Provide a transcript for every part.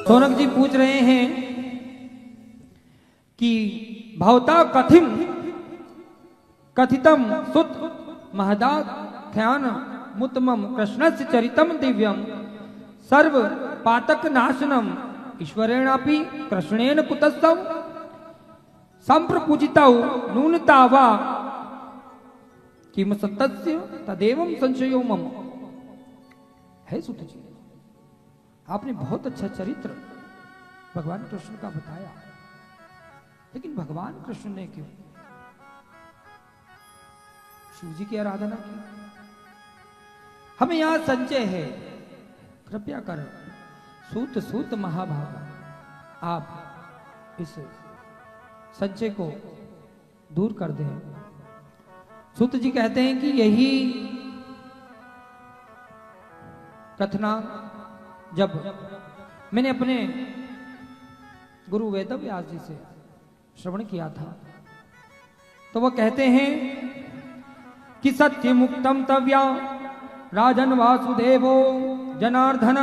सोनक जी पूछ रहे हैं कि भवता कथितम सुत महदाख्यान मुत्तमम कृष्णस्य चरितम दिव्यम सर्व पातक नाशनम ईश्वरेणापि कृष्णेन कुतस्तव संप्रपूजितौ नूनता वा किम सत्तस्य तदेवं संशयो मम। है सुत जी, आपने बहुत अच्छा चरित्र भगवान कृष्ण का बताया, लेकिन भगवान कृष्ण ने क्यों शिव जी की आराधना की? हमें यहां संचय है, कृपया कर सूत सूत महाभागा आप इस संचय को दूर कर दें। सूत जी कहते हैं कि यही कथना जब मैंने अपने गुरु वेदव्यास जी से श्रवण किया था, तो वह कहते हैं कि सत्य मुक्तम तव्या राजन वासुदेवो जनार्दन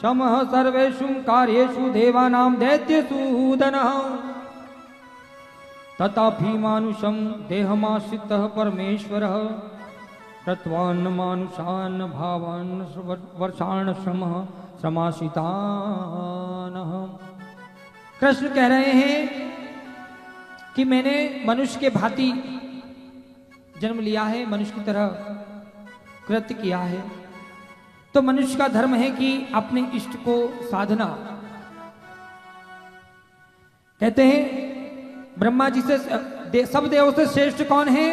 शमः सर्वेषु कार्येषु देवानां दैत्यसूदनः तथापि मानुषं देहमाश्रितः परमेश्वरः कृत्वान् मानुषान् भावान् वर्षान् श्रमः समाश्रितान्। कृष्ण कह रहे हैं कि मैंने मनुष्य के भांति जन्म लिया है, मनुष्य की तरह कृत्य किया है, तो मनुष्य का धर्म है कि अपने इष्ट को साधना। कहते हैं ब्रह्मा जी से सब देवों से श्रेष्ठ कौन है?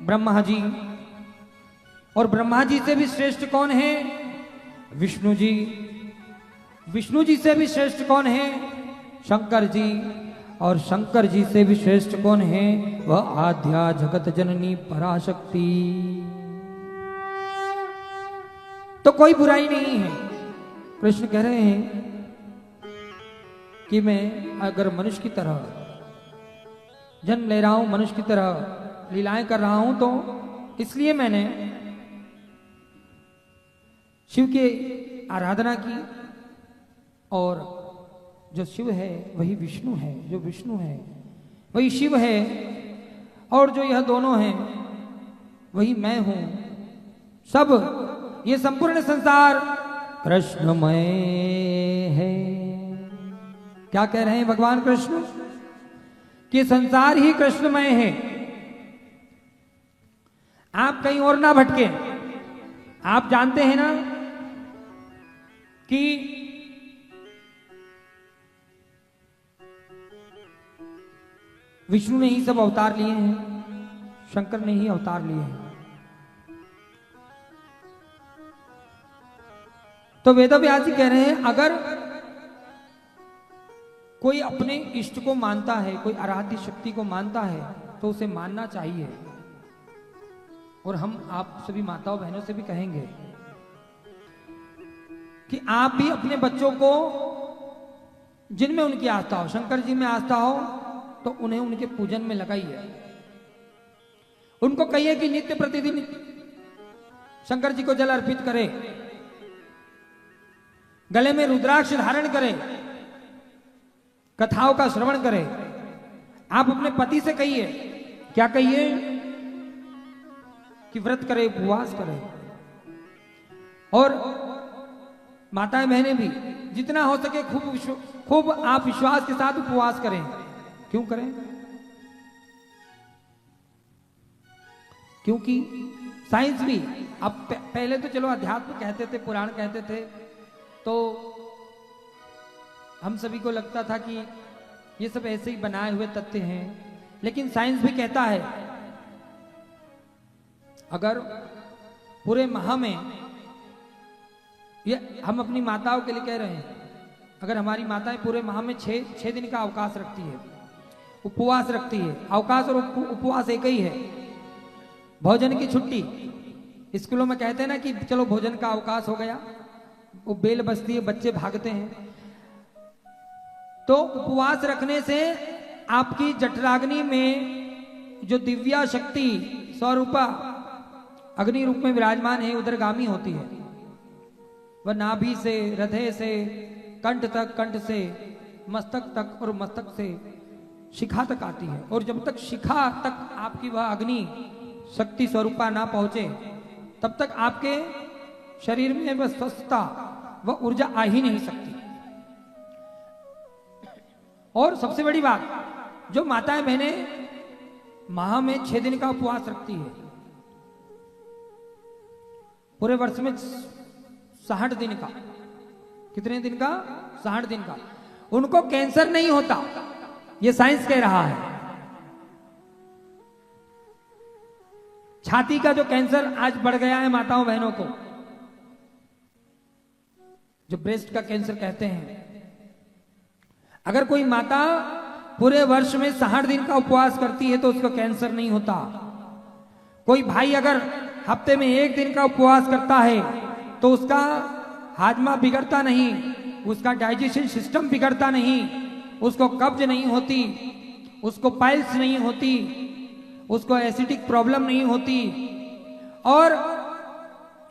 ब्रह्मा जी। और ब्रह्मा जी से भी श्रेष्ठ कौन है? विष्णु जी। विष्णु जी से भी श्रेष्ठ कौन है? शंकर जी। और शंकर जी से भी श्रेष्ठ कौन है? वह आद्या जगत जननी पराशक्ति। तो कोई बुराई नहीं है। कृष्ण कह रहे हैं कि मैं अगर मनुष्य की तरह जन्म ले रहा हूं, मनुष्य की तरह लीलाएं कर रहा हूं, तो इसलिए मैंने शिव की आराधना की। और जो शिव है वही विष्णु है, जो विष्णु है वही शिव है, और जो यह दोनों हैं वही मैं हूं। सब ये संपूर्ण संसार कृष्णमय है। क्या कह रहे हैं भगवान कृष्ण? कि संसार ही कृष्णमय है। आप कहीं और ना भटके। आप जानते हैं ना कि विष्णु ने ही सब अवतार लिए हैं, शंकर ने ही अवतार लिए हैं। तो वेदव्यास जी कह रहे हैं अगर कोई अपने इष्ट को मानता है, कोई आराध्य शक्ति को मानता है, तो उसे मानना चाहिए। और हम आप सभी माताओं बहनों से भी कहेंगे कि आप भी अपने बच्चों को जिनमें उनकी आस्था हो, शंकर जी में आस्था हो, तो उन्हें उनके पूजन में लगाइए। उनको कहिए कि नित्य प्रतिदिन शंकर जी को जल अर्पित करें, गले में रुद्राक्ष धारण करें, कथाओं का श्रवण करें। आप अपने पति से कहिए, क्या कहिए? कि व्रत करे, उपवास करे। और माताएं बहनें भी जितना हो सके खूब आप विश्वास के साथ उपवास करें। क्यों करें? क्योंकि साइंस भी, अब पहले तो चलो अध्यात्म कहते थे, पुराण कहते थे, तो हम सभी को लगता था कि ये सब ऐसे ही बनाए हुए तथ्य हैं। लेकिन साइंस भी कहता है अगर पूरे माह में, ये हम अपनी माताओं के लिए कह रहे हैं, अगर हमारी माताएं पूरे माह में 6 दिन का अवकाश रखती है, उपवास रखती है, अवकाश और उपवास एक ही है, भोजन की छुट्टी। स्कूलों में कहते हैं ना कि चलो भोजन का अवकाश हो गया, वो बेल बजती है, बच्चे भागते हैं। तो उपवास रखने से आपकी जठराग्नि में जो दिव्या शक्ति स्वरूपा अग्नि रूप में विराजमान है, उदरगामी होती है। वह नाभि से, हृदय से कंठ तक, कंठ से मस्तक तक और मस्तक से शिखा तक आती है। और जब तक शिखा तक आपकी वह अग्नि शक्ति स्वरूपा ना पहुंचे तब तक आपके शरीर में वह स्वस्थता वह ऊर्जा आ ही नहीं सकती। और सबसे बड़ी बात, जो माताएं बहनें माह में 6 दिन का उपवास रखती है, पूरे वर्ष में 60 दिन का, कितने दिन का? 60 दिन का, उनको कैंसर नहीं होता, ये साइंस कह रहा है। छाती का जो कैंसर आज बढ़ गया है माताओं बहनों को, जो ब्रेस्ट का कैंसर कहते हैं, अगर कोई माता पूरे वर्ष में 60 दिन का उपवास करती है तो उसको कैंसर नहीं होता। कोई भाई अगर हफ्ते में 1 दिन का उपवास करता है तो उसका हाजमा बिगड़ता नहीं, उसका डाइजेशन सिस्टम बिगड़ता नहीं, उसको कब्ज नहीं होती, उसको पाइल्स नहीं होती, उसको एसिडिक प्रॉब्लम नहीं होती। और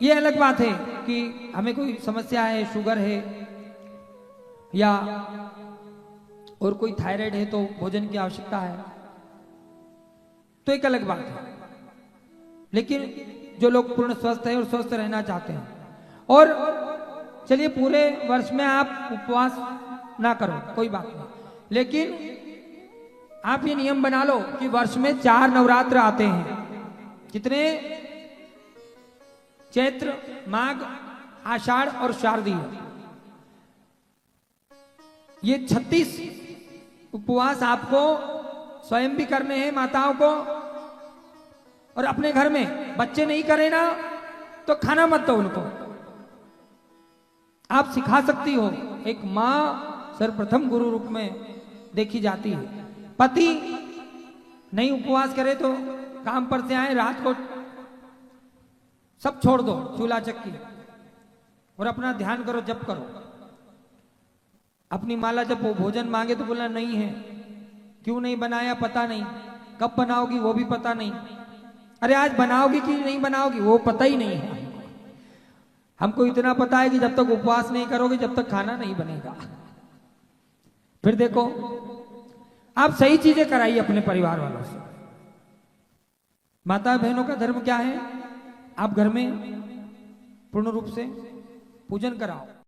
ये अलग बात है कि हमें कोई समस्या है, शुगर है या और कोई थायराइड है तो भोजन की आवश्यकता है, तो एक अलग बात है। लेकिन जो लोग पूर्ण स्वस्थ है और स्वस्थ रहना चाहते हैं, और चलिए पूरे वर्ष में आप उपवास ना करो, कोई बात नहीं, लेकिन आप ये नियम बना लो कि वर्ष में 4 नवरात्र आते हैं। कितने? चैत्र, माघ, आषाढ़ और शारदीय। ये 36 उपवास आपको स्वयं भी करने हैं माताओं को, और अपने घर में बच्चे नहीं करे ना तो खाना मत दो उनको, आप सिखा सकती हो। एक मां सर्वप्रथम गुरु रूप में देखी जाती है। पति नहीं उपवास करे तो काम पर से आए, रात को सब छोड़ दो, चूल्हा चक्की, और अपना ध्यान करो, जप करो। अपनी माला जब वो भोजन मांगे तो बोलना नहीं है, क्यों नहीं बनाया पता नहीं, कब बनाओगी वो भी पता नहीं, अरे आज बनाओगी कि नहीं बनाओगी वो पता ही नहीं है। हमको इतना पता है कि जब तक उपवास नहीं करोगे जब तक खाना नहीं बनेगा। फिर देखो, आप सही चीजें कराइए अपने परिवार वालों से। माता बहनों का धर्म क्या है? आप घर में पूर्ण रूप से पूजन कराओ।